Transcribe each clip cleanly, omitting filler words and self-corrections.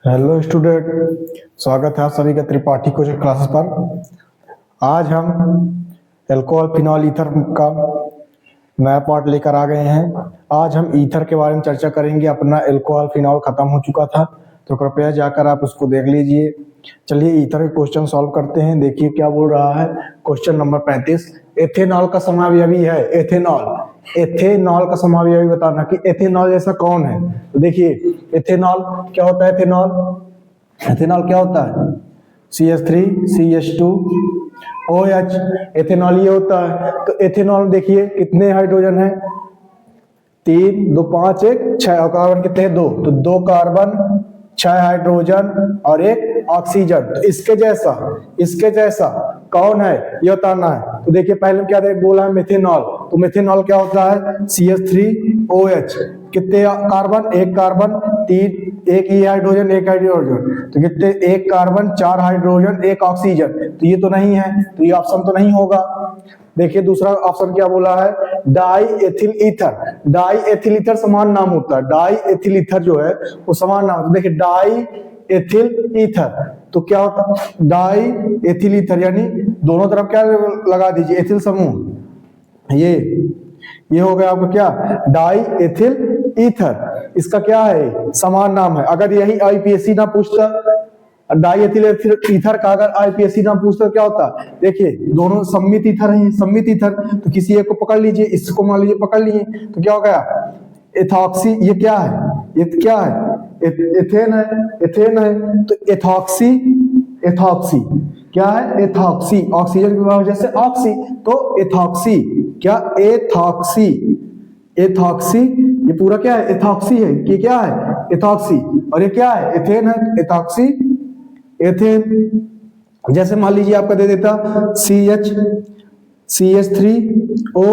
Hello student, स्वागत है आप सभी का त्रिपाठी कोचिंग क्लासेस पर। आज हम अल्कोहल फिनॉल ईथर का नया पार्ट लेकर आ गए हैं। आज हम ईथर के बारे में चर्चा करेंगे। अपना अल्कोहल फिनॉल खत्म हो चुका था, तो कृपया जाकर आप उसको देख लीजिए। चलिए ईथर के क्वेश्चन सॉल्व करते हैं। देखिए क्या बोल रहा है। क्वेश्चन नंबर 35, एथेनॉल का समावयवी है। एथेनॉल का समावयवी बताना कि एथेनॉल जैसा कौन है। तो देखिए एथेनॉल क्या होता है। एथेनॉल क्या होता है? CH3 CH2 OH। एथेनॉल ये होता है। तो एथेनॉल देखिए कितने हाइड्रोजन है? 3 2 5 1 6। और कार्बन कितने हैं? 2। तो 2 कार्बन, 6 हाइड्रोजन और 1 ऑक्सीजन। तो इसके जैसा कौन है ये बताना है। तो देखिए पहले क्या बोला है? मेथेनॉल। तो मेथेनॉल क्या होता है? CH3OH। कितने कार्बन? 1 कार्बन, 3 1 ही हाइड्रोजन, 1 हाइड्रोजन। तो कितने? 1 कार्बन, 4 हाइड्रोजन, 1 ऑक्सीजन। तो ये तो नहीं है, तो ये ऑप्शन तो नहीं होगा। देखिए दूसरा ऑप्शन क्या बोला है? Die ethyl ether. Die ethyl ether समान नाम होता है। डाई एथिल ईथर जो है वो समान नाम। तो देखिए डाई एथिल ईथर तो क्या होता है? डाई एथिल ईथर यानी दोनों तरफ क्या लगा दीजिए? एथिल समूह। ये हो गया आपका क्या? Die ethyl ether. इसका क्या है? समान नाम है। अगर यही आईपीएससी ना पूछता, डाई एथिल ईथर का अगर आईपीएससी ना पूछता क्या होता? देखिए दोनों सम्मित ईथर हैं, सम्मित ईथर। तो किसी एक को पकड़ लीजिए, इसको मान लीजिए पकड़ लिए, तो क्या हो गया? एथॉक्सी। ये क्या है? ये क्या है? एथेन है। तो एथॉक्सी क्या है? एथॉक्सी। ऑक्सीजन की वजह से ऑक्सी, तो एथॉक्सी। क्या? एथॉक्सी। ये पूरा क्या है? एथॉक्सी है। ये क्या है? एथॉक्सी। और ये क्या है? एथेन है। Ethoxy ethane. जैसे मान लीजिए आपका दे देता CH3O,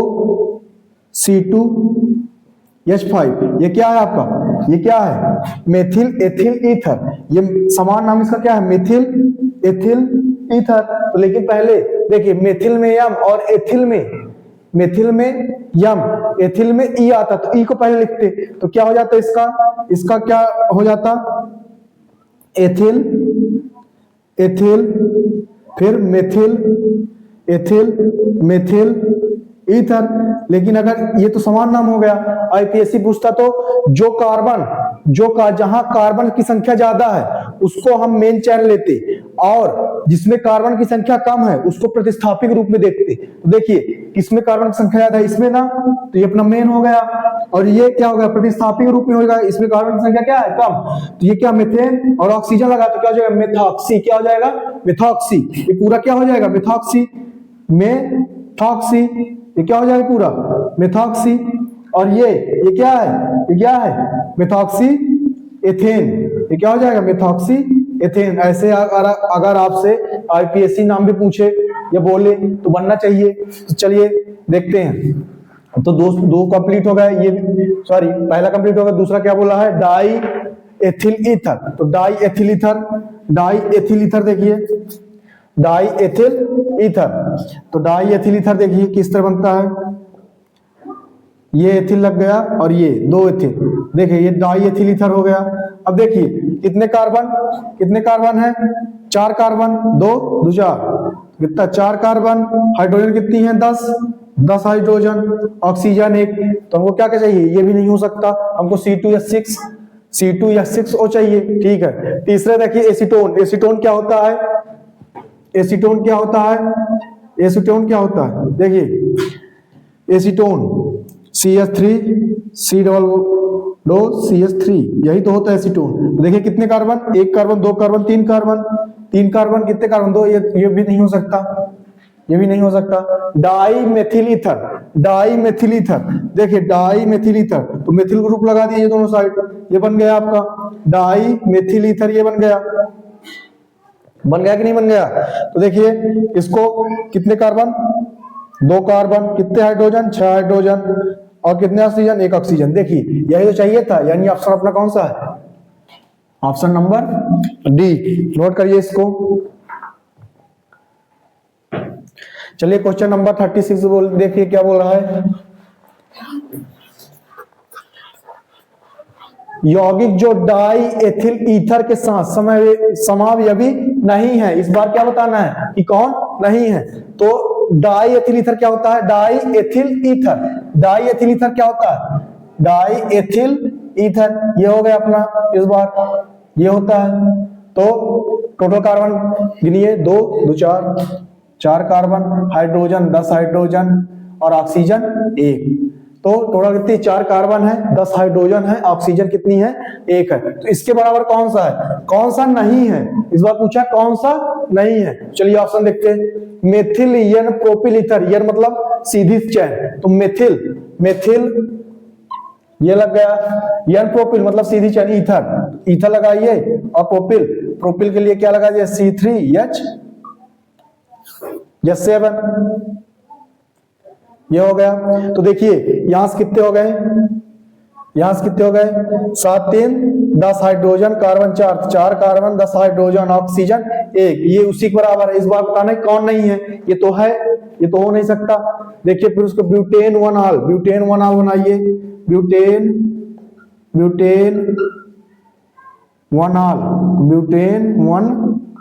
C2H5। ये क्या है आपका? ये क्या है? Methyl ethyl ether. ये समान नाम इसका क्या है? Methyl ethyl ether. तो लेकिन पहले देखिए मेथिल में यम और एथिल में यम, एथिल में ई आता, तो ई को पहले लिखते तो क्या हो जाता? इसका क्या हो जाता? एथिल फिर मेथिल ईथर। लेकिन अगर ये तो समान नाम हो गया। आईपीएससी पूछता तो जहां कार्बन की संख्या ज्यादा है उसको हम मेन चेन लेते, और जिसमें कार्बन की संख्या कम है उसको प्रतिस्थापिक रूप में देखते। तो देखिए किसमें कार्बन की संख्या ज्यादा है? इसमें ना, तो ये अपना मेन हो गया। और ये क्या हो गया? प्रतिस्थापिक रूप में होगा। इसमें कार्बन की संख्या क्या है? कम। तो ये क्या? मीथेन और ऑक्सीजन लगा तो क्या हो जाएगा? मेथॉक्सी। क्या हो जाएगा? मेथॉक्सी। ये पूरा क्या हो जाएगा? मेथॉक्सी। ये क्या हो जाएगा? पूरा मेथॉक्सी। और ये क्या है? ये क्या है? Methoxy ethane. ये क्या हो जाएगा? Methoxy ethane. ऐसे अगर आपसे आईपीएससी नाम भी पूछे या बोले तो बनना चाहिए। तो चलिए देखते हैं। तो दो कंप्लीट हो गए। ये सॉरी पहला कंप्लीट हो गया। दूसरा क्या बोला है? Die ethyl ether. तो डाई एथिल ईथर देखिए, डाई एथिल ईथर। तो डाई एथिल ईथर देखिए किस तरह बनता है। ये एथिल लग गया और ये 2 एथिल। देखिए ये डाई एथिल ईथर हो गया। अब देखिए कितने कार्बन है? 4 कार्बन, 2 2 4 कितना? 4 कार्बन। हाइड्रोजन कितनी है? 10 हाइड्रोजन। ऑक्सीजन 1। तो हमको क्या चाहिए? ये भी नहीं हो सकता, हमको C2H6O चाहिए। ठीक है। तीसरे देखिए एसीटोन क्या होता है? एसीटोन क्या होता है? देखिए एसीटोन CH3CH3 यही तो होता है एसीटोन। तो देखिए कितने carbon? 1 carbon, 2 carbon, 3 carbon. 3 carbon कितने कार्बन? 2। ये भी नहीं हो सकता। Di methyl ether. देखिए डाई मेथिल ईथर, तो मेथिल ग्रुप लगा दिए दोनों साइड। ये बन गया आपका डाई मेथिल ईथर। ये बन गया कि नहीं बन गया? तो देखिए इसको कितने कार्बन? 2 कार्बन, कितने हाइड्रोजन? 6 हाइड्रोजन। और कितने ऑक्सीजन? 1 ऑक्सीजन। देखिए यही तो चाहिए था। यानी ऑप्शन अपना कौन सा है? Option number D. नोट करिए इसको। चलिए क्वेश्चन नंबर 36 देखिए क्या बोल रहा है। यौगिक जो डाई एथिल ईथर के साथ समावयवी नहीं है। इस बार क्या बताना है कि कौन नहीं है। तो डाई एथिल ईथर क्या होता है? Die ethyl ether. Die ethyl ether क्या होता है? Die ethyl ether. ये हो गया अपना, इस बार ये होता है। तो टोटल कार्बन गिनिए, 2 2 4 कार्बन, हाइड्रोजन 10 हाइड्रोजन और ऑक्सीजन 1। तो टोटल कितनी? 4 कार्बन है, 10 हाइड्रोजन है, ऑक्सीजन कितनी है? 1 है। तो इसके बराबर कौन सा है? कौन सा नहीं है? इस बार पूछा कौन सा नहीं है। चलिए ऑप्शन देखते हैं। Methyl n propyl ether, n मतलब सीधी चैन, तो मेथिल ये लग गया। एन प्रोपिल मतलब सीधी चैन, ईथर लगाइए, और प्रोपिल के लिए क्या लगा दिया? C3H7। ये हो गया। तो देखिए यहां से कितने हो गए? 7 3 10 hydrogen, carbon 4 carbon, 10 hydrogen, oxygen 1। ये उसी के बराबर है। इस बार बताना है कौन नहीं है। ये तो है, ये तो हो नहीं सकता। देखिए फिर उसको ब्यूटेन 1 आल बनाइए। ब्यूटेन 1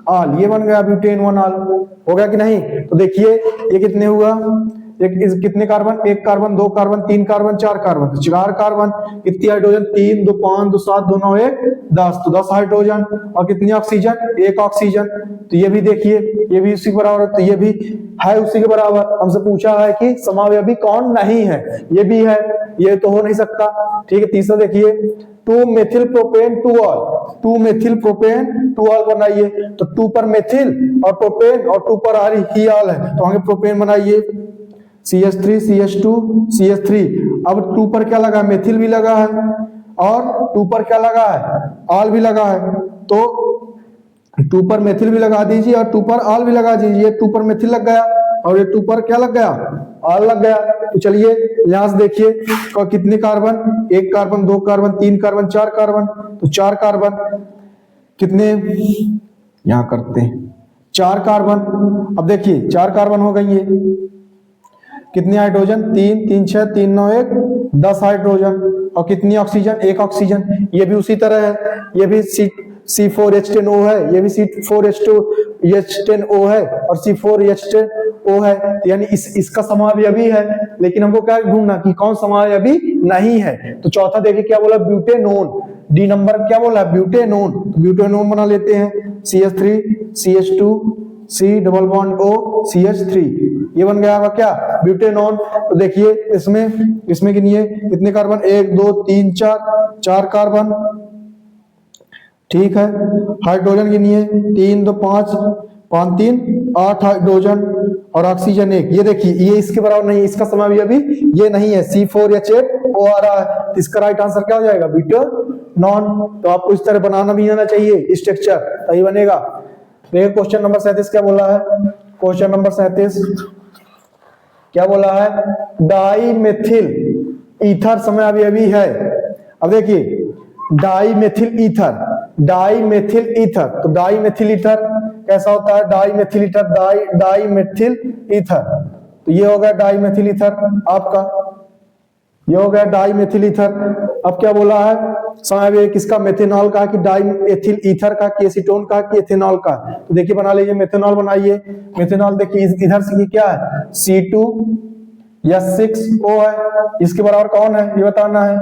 आल, ये बन गया ब्यूटेन 1 आल। हो गया कि नहीं? तो देखिए ये कितने हुआ? कितने carbon? 1 carbon, 2 carbon, 3 carbon, 4 carbon. तो 4 कार्बन, कितनी हाइड्रोजन? 3 2 5 2 7 2 9 1 10। तो 10 हाइड्रोजन और कितनी ऑक्सीजन? 1 ऑक्सीजन। तो ये भी देखिए, ये भी उसी के बराबर, तो ये भी है उसी के बराबर। हमसे पूछा है कि समावयवी कौन नहीं है, ये भी है, ये तो हो नहीं सकता। ठीक है। तीसरा देखिए, 2 मेथिल प्रोपेन 2 ऑल बनाइए। तो 2 पर मेथिल और प्रोपेन और 2 पर आल है, तो आगे प्रोपेन बनाइए। CH3 CH2 CH3। अब 2 पर क्या लगा? मेथिल भी लगा है, और 2 पर क्या लगा है? आल भी लगा है। तो 2 पर मेथिल भी लगा दीजिए और 2 पर आल भी लगा दीजिए। 2 पर मेथिल लग गया और ये 2 पर क्या लग गया? आल लग गया। तो चलिए यहां से देखिए कितने carbon? 1 carbon, 2 carbon, 3 carbon, 4 carbon. तो 4 कार्बन कितने? यहां करते हैं 4 कार्बन। अब देखिए 4 कार्बन हो गई है। कितनी हाइड्रोजन? 3 3 6 3 9 1 10 हाइड्रोजन। और कितनी ऑक्सीजन? 1 ऑक्सीजन। ये भी उसी तरह है, ये भी C4H10O है, ये भी C4H10O है और C4H10O है। तो यानी इसका समावयवी है, लेकिन हमको क्या ढूंढना कि कौन समावयवी नहीं है। तो चौथा देखिए क्या बोला? ब्यूटेनोन। डी नंबर क्या बोला? ब्यूटेनोन। तो ब्यूटेनोन बना लेते हैं। CH3 CH2 C double bond O CH3। ये बन गया होगा क्या? ब्यूटेनोन। तो देखिए इसमें गिनिए कितने कार्बन? 1 2 3 4 कार्बन। ठीक है। हाइड्रोजन गिनिए 3 2 5 5 3 8 हाइड्रोजन और ऑक्सीजन 1। ये देखिए ये इसके बराबर नहीं है, इसका समावयवी ये नहीं है। C4H8O आ रहा है। इसका राइट आंसर क्या हो जाएगा? ब्यूटेनोन। तो आपको इस तरह बनाना भी आना चाहिए स्ट्रक्चर, तभी बनेगा। देखिए क्वेश्चन नंबर 37 क्या बोला है? क्वेश्चन नंबर 37 क्या बोला है? डाई मेथिल ईथर समावयवी है। अब देखिए डाई मेथिल ईथर, तो डाई मेथिल ईथर कैसा होता है? Di methyl ether. तो ये हो गया डाई मेथिल ईथर आपका, ये हो गया डाई मेथिल ईथर। अब क्या बोला है? समावयवी किसका? मेथेनॉल का, कि डाई एथिल ईथर का, कि एसीटोन का, कि एथेनॉल का। तो देखिए बना लीजिए, मेथेनॉल बनाइए। मेथेनॉल देखिए इधर से क्या है? C2H6O है। इसके बराबर कौन है ये बताना है।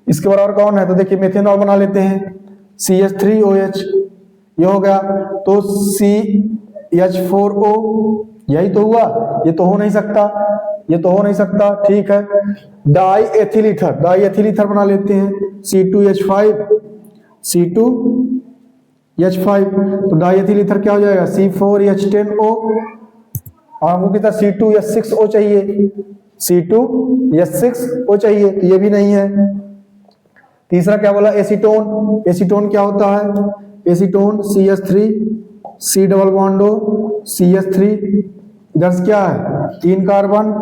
इसके बराबर कौन है? तो देखिए मेथेनॉल बना लेते हैं। CH3OH ये हो गया। तो CH4O यही तो हुआ। ये तो हो नहीं सकता, ठीक है। डाई एथिल ईथर बना लेते हैं। C2H5 तो डाई एथिल ईथर क्या हो जाएगा? C4H10O। और हमको कितना? C2H6O चाहिए, C2H6O चाहिए, तो ये भी नहीं है। तीसरा क्या बोला? एसीटोन क्या होता है? Acetone CH3 C double bond O CH3। इधर से क्या है? 3 कार्बन,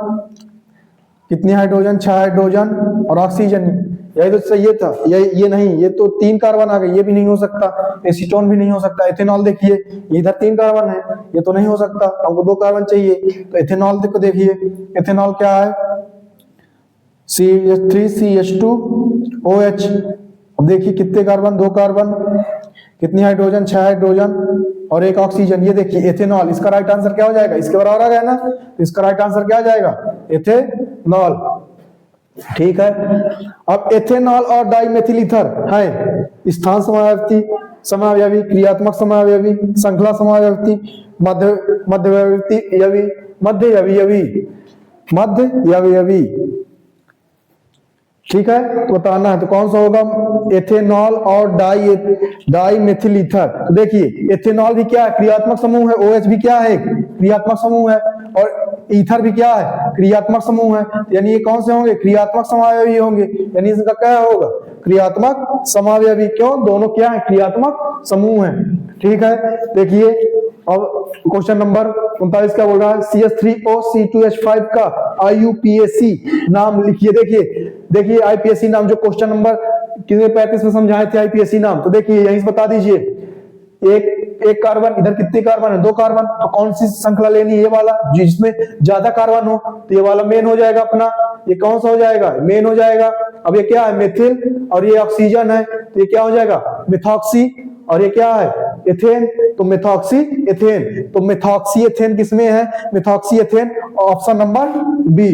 कितनी हाइड्रोजन? 6 हाइड्रोजन और ऑक्सीजन। यही तो चाहिए था। ये नहीं, ये तो 3 कार्बन आ गए, ये भी नहीं हो सकता। एसीटोन भी नहीं हो सकता। एथेनॉल देखिए इधर 3 कार्बन है, ये तो नहीं हो सकता, हमको 2 कार्बन चाहिए। तो एथेनॉल को देखिए, एथेनॉल क्या है? CH3CH2OH। अब देखिए कितने कार्बन, 2 कार्बन, कितनी हाइड्रोजन, 6 हाइड्रोजन और 1 ऑक्सीजन। ये देखिए एथेनॉल, इसका राइट आंसर क्या हो जाएगा, इसके बराबर आ गया ना, तो इसका राइट आंसर क्या हो जाएगा, एथेनॉल। ठीक है, अब एथेनॉल और डाइमेथिल ईथर है स्थान समावर्थी, समावयवी, क्रियात्मक समावयवी, श्रृंखला समावर्थी, मध्ययवी। ठीक है, तो बताना है तो कौन सा होगा, एथेनॉल और डाइमेथिल ईथर। तो देखिए एथेनॉल भी क्या है, क्रियात्मक समूह है, OH भी क्या है, क्रियात्मक समूह है, और ईथर भी क्या है, क्रियात्मक समूह है। यानी ये कौन से होंगे, क्रियात्मक समावयवी होंगे, यानी इसका क्या होगा, क्रियात्मक समावयवी। क्यों, दोनों क्या है, क्रियात्मक समूह है। ठीक है, देखिए अब क्वेश्चन नंबर 39 क्या बोल रहा है, CH3O C2H5 का IUPAC नाम लिखिए। देखिए IPAC नाम जो क्वेश्चन नंबर 35 में समझाए थे IPAC नाम, तो देखिए यहीं से बता दीजिए। एक कार्बन, इधर कितने कार्बन है, 2 कार्बन, तो कौन सी श्रृंखला लेनी है, ये वाला जिसमें ज्यादा कार्बन हो, तो ये वाला मेन हो जाएगा अपना। ये कौन सा हो जाएगा, मेन हो जाएगा। अब ये क्या है, मेथिल, और ये ऑक्सीजन है, तो ये क्या हो जाएगा, मिथॉक्सी, और ये क्या है, एथेन, तो मिथॉक्सी एथेन। तो मिथॉक्सी एथेन किसमें है, methoxy ethane, option number B.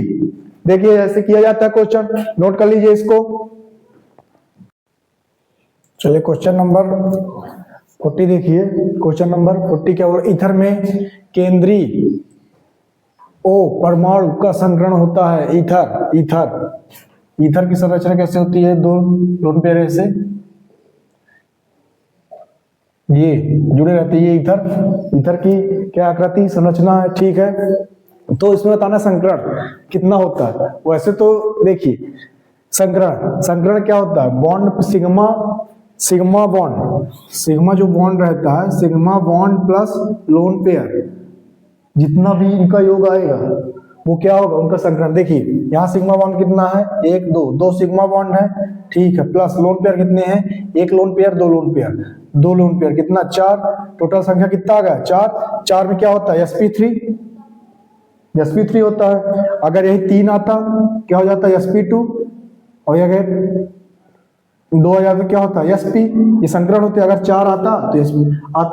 देखिए ऐसे किया जाता है क्वेश्चन, नोट कर लीजिए इसको। चलिए क्वेश्चन नंबर 40 देखिए, क्वेश्चन नंबर 40 क्या बोला, ईथर में केंद्रीय O परमाणु का संकरण होता है। ईथर की संरचना कैसे होती है, 2 लोन पेयर से ये जुड़े रहते हैं, ये ईथर की क्या आकृति, संरचना है। ठीक है, तो इसमें बताना संकरण कितना होता है। वैसे तो देखिए संकरण क्या होता है, बॉन्ड सिग्मा बॉन्ड, सिग्मा जो बॉन्ड रहता है, sigma bond plus lone pair, जितना भी इनका योग आएगा वो क्या होगा, उनका संकरण। देखिए यहाँ सिग्मा बॉन्ड कितना है, 1 2 सिग्मा बॉन्ड है, ठीक है, प्लस लोन पेयर कितने हैं, 1 लोन पेयर, 2 लोन पेयर कितना, 4, टोटल संख्या कितना आ गया, 4 में क्या होता है, sp3 होता है। अगर यही 3 आता क्या हो जाता है, sp2, और अगर 2 आ जाता क्या होता है, sp, ये संकरण होते हैं। अगर 4 आता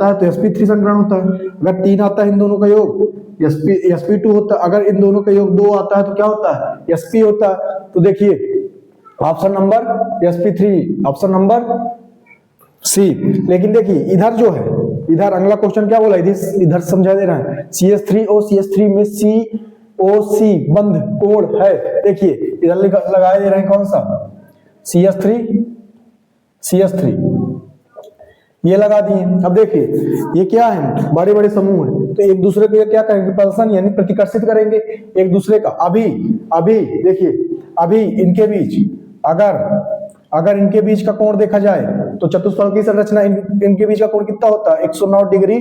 है तो sp3 संकरण होता है। अगर 3 आता है इन दोनों का योग, sp2 होता है। अगर इन दोनों का योग 2 आता है तो क्या होता है, sp होता है। तो देखिए option number sp3, option number C. लेकिन देखिए इधर जो है, इधर अगला क्वेश्चन क्या बोला, इधर समझा दे रहा है, CH3O में COC बंध कोण है। देखिए इधर लगाए दे रहे हैं कौन सा, CH3 ये लगा दिए। अब देखिए ये क्या है, बड़े बड़े समूह हैं, तो एक दूसरे को क्या करेंगे, रिपल्सन यानी प्रतिकर्षित करेंगे एक दूसरे का। अभी देखिए, अभी इनके बीच अगर इनके बीच का कोण देखा जाए तो चतुष्फलक की संरचना, इनके बीच का कोण कितना होता है, 109 डिग्री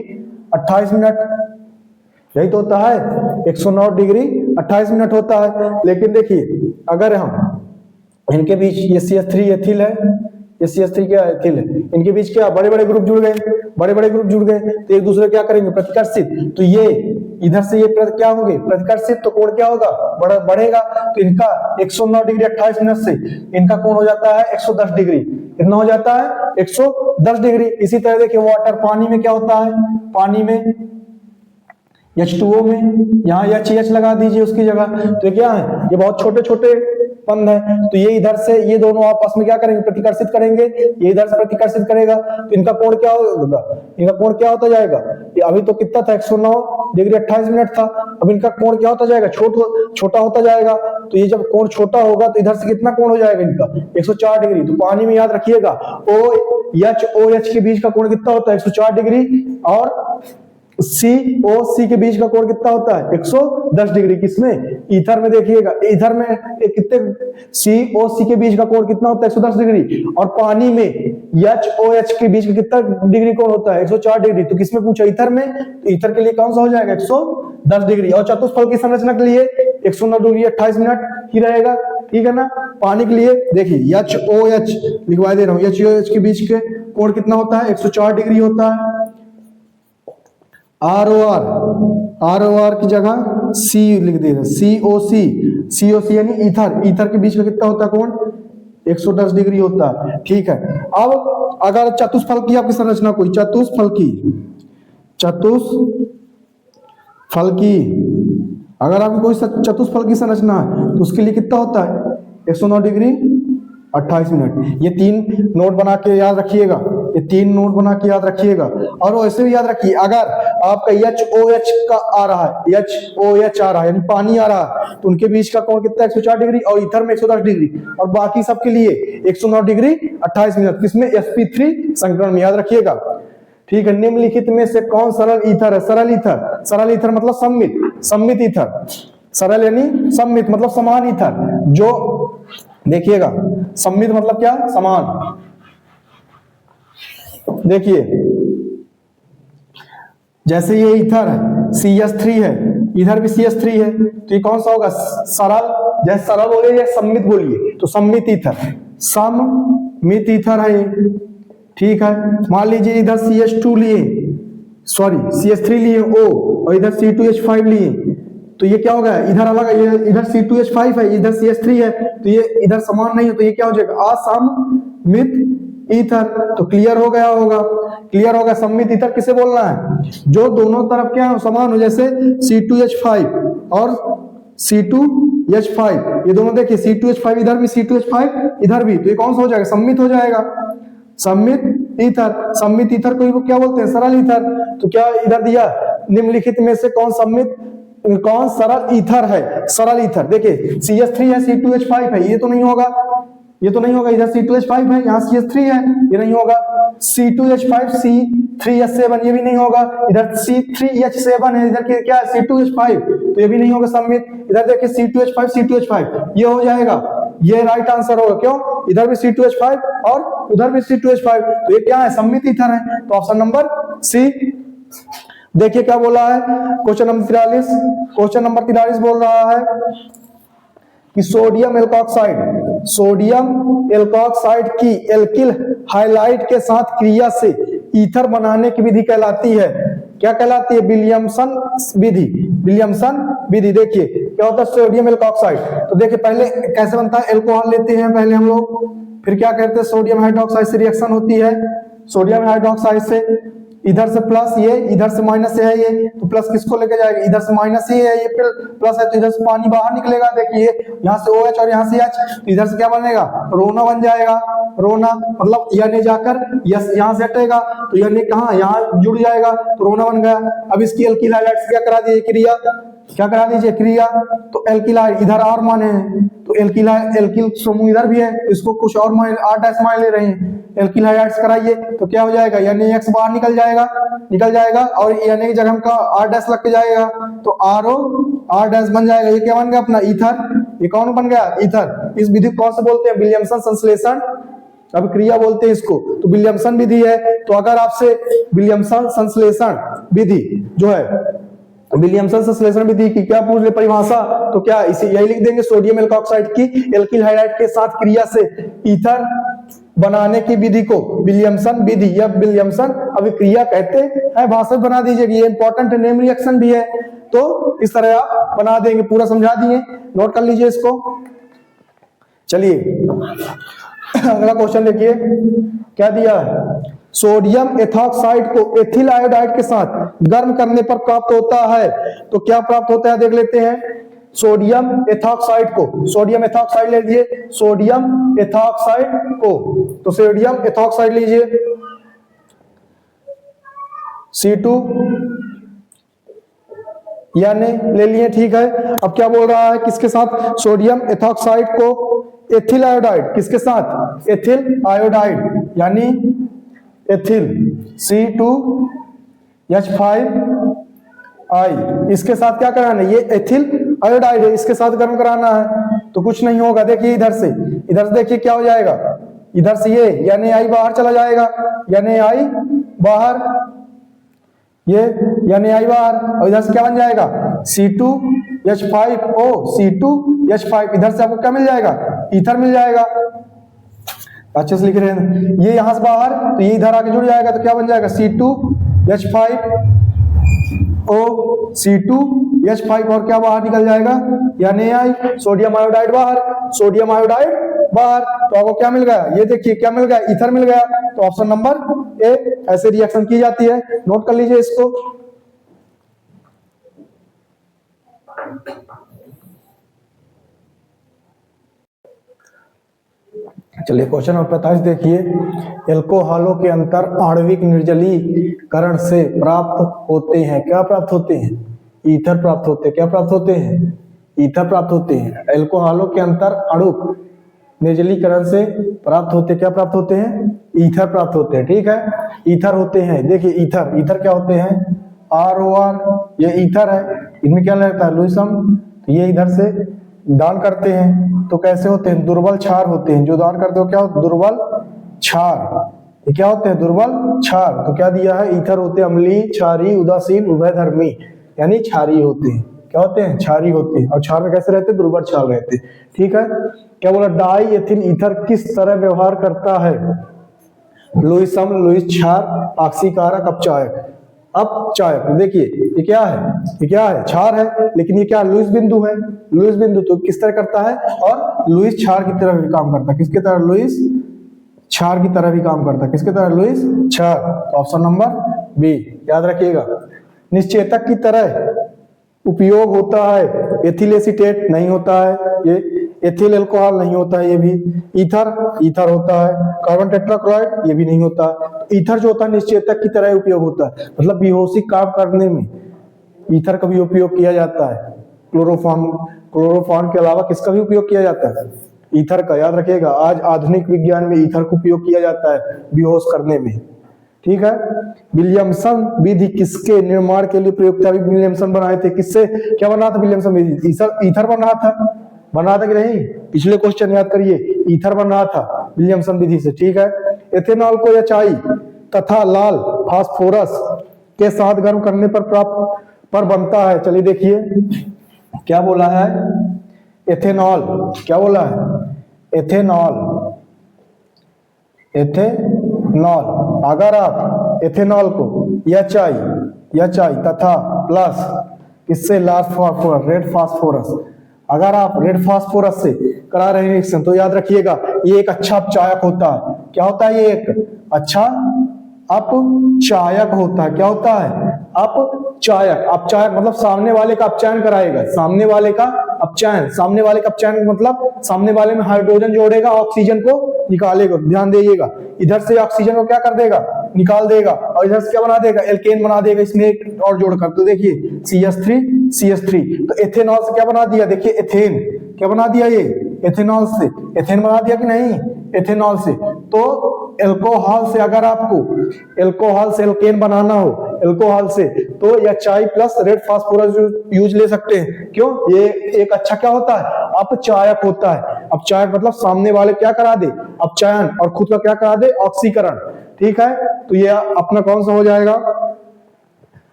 28 मिनट, यही तो होता है, 109 डिग्री 28 मिनट होता है। लेकिन देखिए अगर हम इनके बीच, ये CH3 एथिल है, ये CH3 क्या एथिल है, इनके बीच क्या बड़े बड़े ग्रुप जुड़ गए, तो एक दूसरे क्या करेंगे, प्रतिकर्षित। तो ये इधर से ये क्या होंगे, प्रतिकर्षित, तो कोण क्या होगा, बढ़ेगा। तो इनका 109 डिग्री 28 मिनट से इनका कोण हो जाता है 110 डिग्री। कितना हो जाता है, 110 डिग्री। इसी तरह देखिए वाटर, पानी में क्या होता है, पानी में H2O में यहाँ HH लगा दीजिए उसकी जगह। तो क्या है, ये बहुत छोटे छोटे बंध है, तो ये इधर से ये दोनों आपस में क्या करेंगे, प्रतिकर्षित करेंगे, ये इधर से प्रतिकर्षित करेगा, तो इनका कोण क्या होगा, इनका कोण क्या होता जाएगा, ये अभी तो कितना था, 109 डिग्री 28 मिनट था, अब इनका कोण क्या होता जाएगा, छोटा होता जाएगा। तो ये जब कोण छोटा होगा तो इधर से कितना कोण हो जाएगा इनका, 104 डिग्री। तो पानी में याद रखिएगा OH के बीच का कोण कितना होता है, 104 डिग्री, और COC के बीच का कोण कितना होता है, 110 डिग्री। किसमें, ईथर में देखिएगा, ईथर में कितने, COC के बीच का कोण कितना होता है, 110 डिग्री, और पानी में HOH के बीच का कितना डिग्री कोण होता है, 104 डिग्री। तो किसमें पूछा, ईथर में, तो ईथर के लिए कौन सा हो जाएगा, 110 डिग्री। और चतुष्फलक की संरचना के लिए 109 डिग्री 28 मिनट ही रहेगा, ठीक है ना। पानी के लिए देखिए HOH लिखवा दे रहा हूं, HOH के बीच के कोण कितना होता है, 104 डिग्री होता है। ROR की जगह C लिख देना, COC यानी ईथर के बीच में कितना होता है कोण, 110 डिग्री होता है, ठीक है। अब अगर चतुष्फलकी आपकी संरचना, कोई चतुष्फलकी अगर आपकी कोई चतुष्फलकी संरचना है तो उसके लिए कितना होता है 109 डिग्री 28 मिनट। ये 3 नोट बना के याद रखिएगा, ये 3 नोट बना के याद रखिएगा। और वैसे भी याद रखिए, अगर आपका HOH का आ रहा है, HOH आ रहा है यानी पानी आ रहा है, तो उनके बीच का कोण कितना है 104 डिग्री और ईथर में 110 डिग्री, और बाकी सबके लिए 109 डिग्री 28 मिनट। किसमें? sp3 संकरण में, याद रखिएगा, ठीक है। निम्नलिखित में से कौन सरल ईथर है? सरल ईथर मतलब सम्मित ईथर, सरल यानी सम्मित मतलब समान ईथर। जो देखिएगा, सम्मित मतलब क्या? समान। देखिए जैसे ये ईथर है CH3 है, इधर भी CH3 है, तो ये कौन सा होगा? सरल। जैसे सरल बोलिए या सम्मित बोलिए, तो सम्मित ईथर है ये, ठीक है। मान लीजिए इधर CH2 लिए, सॉरी CH3 लिए O, और इधर C2H5 लिए, तो ये क्या होगा? इधर अलग है, ये इधर C2H5 है, इधर CH3 है, तो ये इधर समान नहीं है, तो ये क्या हो जाएगा? असममित ईथर। तो क्लियर हो गया होगा, क्लियर होगा। सम्मित ईथर किसे बोलना है? जो दोनों तरफ क्या है? समान हो, जैसे C2H5 और C2H5, ये दोनों देखिए C2H5 इधर भी, C2H5 इधर भी, तो ये कौन सा हो जाएगा? सम्मित हो जाएगा, सम्मित ईथर। सम्मित ईथर को वो क्या बोलते हैं? सरल ईथर। तो क्या इधर दिया? निम्नलिखित में से कौन सरल ईथर है? सरल ईथर देखिए CH3 है, C2H5 है, ये तो नहीं होगा, ये तो नहीं होगा। इधर C2H5 है, यहाँ CH3 है, ये नहीं होगा। C2H5 C3H7, ये भी नहीं होगा। इधर C3H7 है, इधर क्या है? C2H5, तो ये भी नहीं होगा सम्मित। इधर देखिए C2H5 ये हो जाएगा, ये राइट आंसर होगा। क्यों? इधर भी C2H5 और उधर भी C2H5, तो ये क्या है? सम्मित ईथर है। तो ऑप्शन नंबर C। देखिए क्या बोला है क्वेश्चन नंबर 43 बोल रहा है कि सोडियम एल्कोक्साइड की एल्किल हाइलाइट के साथ क्रिया से ईथर बनाने की विधि कहलाती है। क्या कहलाती है? विलियमसन विधि। देखिए क्या होता है सोडियम एल्कोक्साइड, तो देखिए पहले कैसे बनता है? एल्कोहल लेते हैं पहले हम लोग, फिर क्या करते हैं? सोडियम हाइड्रोक्साइड से रिएक्शन होती है। सोडियम हाइड्रोक्साइड से इधर से प्लस, ये इधर से माइनस है, ये तो प्लस किसको लेके जाएगा? इधर से माइनस ही है, ये प्लस है, तो इधर से पानी बाहर निकलेगा। देखिए यहाँ से OH और यहाँ से H, तो इधर से क्या बनेगा? रोना बन जाएगा। रोना मतलब यानी जाकर यस यहाँ से हटेगा, तो यानी कहाँ? यहाँ जुड़ जाएगा, तो रोना बन गया। अब इसकी एल्किल हाइलाइट से क्या करा दीजिए? क्रिया क्या करा दीजिए? क्रिया। तो एल्किल इधर R माने हैं, तो एल्किल समूह इधर भी है, इसको कुछ और मान R' मान ले रहे हैं। एल्किल हाइलाइट्स कराइए तो क्या हो जाएगा? यानी X बाहर निकल जाएगा और यानी की जगह हम का R' लग के जाएगा, तो R' बन जाएगा। ये क्या बन गया? अपना ईथर। ये कौन बन गया? ईथर। इस विधि को कौन से बोलते हैं? विलियमसन संश्लेषण अब क्रिया बोलते हैं इसको, तो विलियमसन विधि है। तो अगर आपसे विलियमसन संश्लेषण विधि जो है, विलियमसन संश्लेषण विधि की क्या पूछ ले परिभाषा, तो क्या इसे यही लिख देंगे? सोडियम एल्कोक्साइड की एल्किल हाइलाइट के साथ क्रिया से ईथर बनाने की विधि को विलियमसन विधि या विलियमसन अभिक्रिया कहते हैं। भाषा बना दीजिए, ये इंपॉर्टेंट है, नेम रिएक्शन भी है, तो इस तरह आप बना देंगे। पूरा समझा दिए, नोट कर लीजिए इसको। चलिए अगला क्वेश्चन देखिए क्या दिया है। सोडियम एथॉक्साइड को एथिल आयोडाइड के साथ गर्म करने पर प्राप्त होता है, तो क्या प्राप्त होता है देख लेते हैं। सोडियम एथॉक्साइड ले लीजिए, सोडियम एथॉक्साइड को, तो सोडियम एथॉक्साइड लीजिए C2 यानी ले लिए, ठीक है। अब क्या बोल रहा है? किसके साथ? सोडियम एथॉक्साइड को एथिल आयोडाइड, किसके साथ? एथिल आयोडाइड यानी एथिल C2H5I, इसके साथ क्या कराना है? ये एथिल आयोडाइड है, इसके साथ गर्म कराना है, तो कुछ नहीं होगा। देखिए इधर से देखिए क्या हो जाएगा? इधर से ये यानी I बाहर चला जाएगा, यानी I बाहर, ये यानी I बाहर, और इधर से क्या बन जाएगा? C2H5O C2H5, इधर से आपको क्या मिल जाएगा? ईथर मिल जाएगा। अच्छे से लिख रहे हैं, ये यहां से बाहर, तो ये इधर आके जुड़ जाएगा, तो क्या बन जाएगा? C2H5 NaOC2H5 और क्या बाहर निकल जाएगा, Na, सोडियम आयोडाइड बाहर, सोडियम आयोडाइड बाहर। तो आपको क्या मिल गया, ये देखिए क्या मिल गया, ईथर मिल गया। तो ऑप्शन नंबर ए, ऐसे रिएक्शन की जाती है, नोट कर लीजिए इसको। चलिए क्वेश्चन नंबर 45 देखिए, एल्कोहलों के अंतर आणविक निर्जलीकरण से प्राप्त होते हैं। क्या प्राप्त होते हैं, ईथर प्राप्त होते हैं। क्या प्राप्त होते हैं, ईथर प्राप्त होते हैं। एल्कोहलों के अंतर आणविक निर्जलीकरण से प्राप्त होते, क्या प्राप्त होते हैं, ईथर प्राप्त होते हैं। ठीक है, ईथर होते हैं। देखिए ईथर, ईथर क्या होते हैं, ROR, ये ईथर है, इनमें क्या लगता है, लुईसम। ये इधर से दान करते हैं तो कैसे होते हैं, दुर्बल क्षार होते हैं। जो दान करते हो क्या होते, दुर्बल क्षार। ये क्या होते हैं, दुर्बल क्षार। तो क्या दिया है, ईथर होते हैं अम्लीय, क्षारीय, उदासीन, उभयधर्मी, यानी क्षारीय होते हैं। क्या होते हैं, क्षारीय होते हैं। और क्षार में कैसे रहते हैं, दुर्बल क्षार रहते हैं। ठीक है, क्या बोला, डाई एथिल ईथर किस तरह व्यवहार करता है, लुईसम, लुईस क्षार, ऑक्सीकारक, अपचायक। अपचायक देखिए ये क्या है, ये क्या है, क्षार है, लेकिन ये क्या लुईस बिंदु है, लुईस बिंदु। तो किस तरह करता है, और लुईस क्षार की तरह भी काम करता है। किसके तरह, लुईस क्षार की तरह भी काम करता है। किसके तरह, लुईस क्षार। ऑप्शन नंबर बी याद रखिएगा। निश्चेतक की तरह उपयोग होता है, एथिल एसीटेट नहीं होता है, ये एथिल अल्कोहल नहीं होता है, ये भी ईथर, ईथर होता है। कार्बन टेट्राक्लोराइड ये भी नहीं होता। ईथर जो होता है निश्चेतक की तरह उपयोग होता है, मतलब बेहोशी काम करने में ईथर का भी उपयोग किया जाता है। क्लोरोफॉर्म के अलावा किसका भी उपयोग किया जाता है, ईथर का। याद रखिएगा, आज आधुनिक विज्ञान में ईथर का उपयोग किया जाता है बेहोश करने में। ठीक है, विलियमसन विधि किसके निर्माण के लिए प्रयुक्त था, विलियमसन बनाए थे। किससे, क्या बना था विलियमसन विधि, ईथर बन रहा था कि नहीं, पिछले क्वेश्चन याद करिए, ईथर बन रहा था विलियमसन विधि से। ठीक है, एथेनॉल को एचआई तथा लाल फास्फोरस के साथ गर्म करने पर बनता है। चलिए देखिए क्या बोला है, एथेनॉल, क्या बोला है, एथेनॉल, एथेनॉल। अगर आप एथेनॉल को एचआई तथा प्लस इससे लाल फास्फोरस, रेड फास्फोरस, अगर आप रेड फास्फोरस से करा रहे हैं रिएक्शन, तो याद रखिएगा ये एक अच्छा अपचायक होता है। क्या होता है, ये एक अच्छा अपचायक होता है। क्या होता है, अपचायक। अपचायक मतलब सामने वाले का अपचयन कराएगा, सामने वाले का अपचयन, सामने वाले का अपचयन मतलब सामने वाले में हाइड्रोजन जोड़ेगा, ऑक्सीजन को निकालेगा। ध्यान दीजिएगा, इधर से ऑक्सीजन को क्या कर देगा, निकाल देगा, और इधर से क्या बना देगा, एल्केन बना देगा इसमें एक और जोड़कर। तो देखिए CH3 तो एथेनॉल से क्या बना दिया, देखिए एथेन, क्या बना दिया, ये एथेनॉल से एथेन बना दिया कि नहीं, एथेनॉल से। तो एल्कोहल से अगर आपको एल्कोहल से एल्केन बनाना हो, एल्कोहल से, तो HI plus red phosphorus use ले सकते हैं। क्यों, ये एक अच्छा क्या होता है, अपचायक होता है। अपचायक मतलब सामने वाले क्या करा दे, अपचयन, और खुद का क्या करा दे, ऑक्सीकरण। ठीक है, तो ये अपना कौन सा हो जाएगा,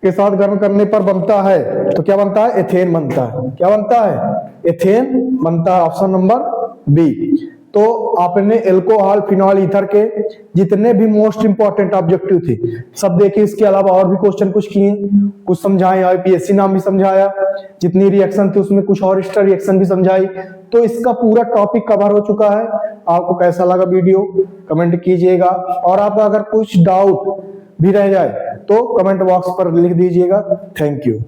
के साथ गर्म करने पर बनता है। तो क्या बनता है, एथेन बनता है। क्या बनता है, एथेन बनता है। Option number B. तो आपने एल्कोहल, फिनॉल, ईथर के जितने भी मोस्ट इंपॉर्टेंट ऑब्जेक्टिव थे सब देखे। इसके अलावा और भी क्वेश्चन कुछ किए, कुछ समझाए, आईपीएससी नाम भी समझाया, जितनी रिएक्शन थी उसमें कुछ और एक्स्ट्रा रिएक्शन भी समझाई। तो इसका पूरा टॉपिक कवर हो चुका है। आपको कैसा लगा वीडियो कमेंट कीजिएगा, और आपका अगर कुछ डाउट भी रह जाए तो कमेंट बॉक्स पर लिख दीजिएगा। Thank you.